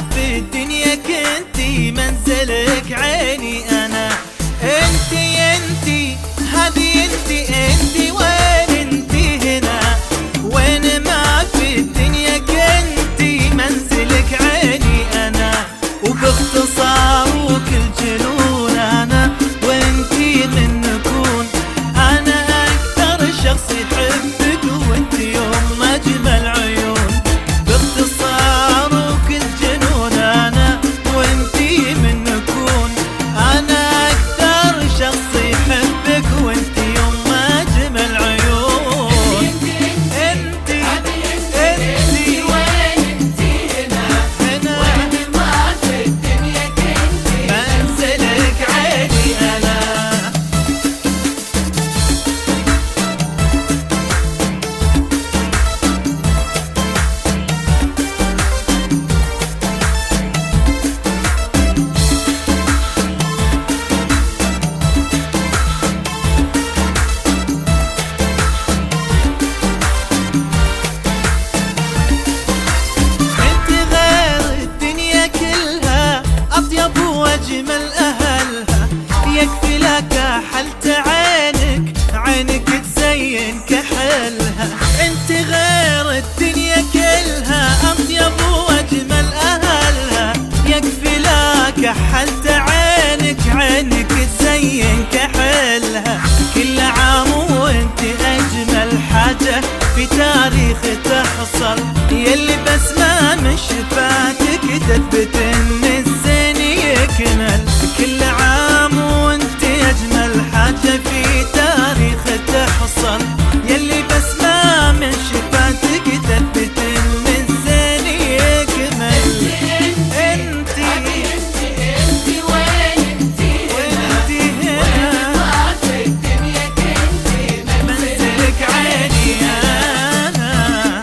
ما في الدنيا كنتي منزلك عيني أنا. انتي هذي انتي وين انتي هنا؟ وين ما في الدنيا كنتي منزلك عيني أنا. وباختصار وكل جنون أنا وانتي من نكون. أنا أكثر شخص يحبك وانتي يوم أجمل عيون. باختصار وكل جنون أنا وانتي من نكون. أنا أكثر شخص يحبك وانتي يوم أجمل عيون. انتي وين انتي هنا؟ وين ما في الدنيا كنتي منزلك عيني أنا. أجمل أهلها يكفي لك حلت عينك، عينك تزين كحلها. انت غير الدنيا كلها أطيب وأجمل أهلها يكفي لك حلت عينك، عينك تزين كحلها. كل عام وانت أجمل حاجة في تاريخ تحصل، يلي بسمة من شفاتك تثبت ان الزين يكمل. كل عام وانت اجمل حاجة في تاريخ تحصل، يلي بسمة من شفاتك تثبت ان الزين يكمل. انتي وين انتي هنا؟ وين ما في الدنيا كنتي منزلك عيني أنا.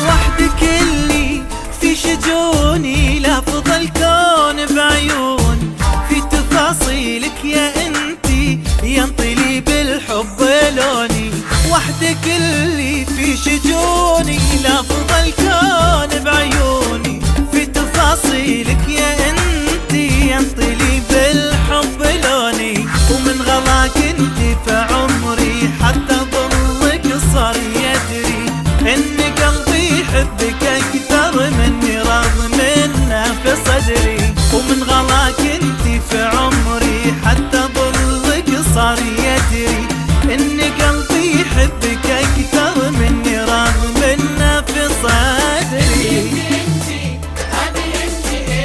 وحدك اللي في شجوني لفظ الكون بعيون. في تفاصيلك يا انتي ينطلي بالحب لوني. وحدك اللي في شجوني لفظ الكون بعيوني. في تفاصيلك يا انتي ينطلي بالحب لوني. ومن غلاك انتي في عمري حتى ظلك صار يدري ان قلبي يحبك اكثر مني رغم انه في صدري. ومن غلاك انتي في عمري حتى ظلك صار يدري ان قلبي يحبك اكثر مني رغم انه في صدري.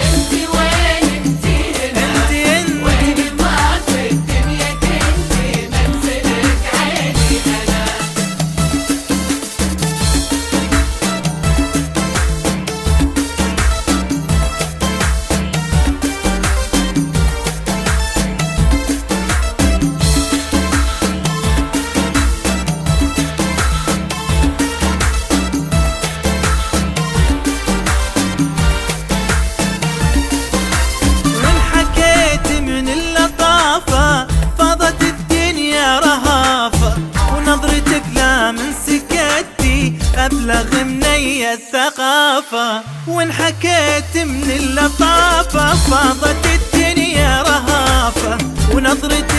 انتي وين انتي هنا؟ وين ما في الدنيا كنتي منزلك عيني أنا. وإن حكيت من اللطافة فاضت الدنيا رهافة. ونظرتك لا من سكتي أبلغ من أي الثقافة. وإن حكيت من اللطافة فاضت الدنيا رهافة. ونظرتك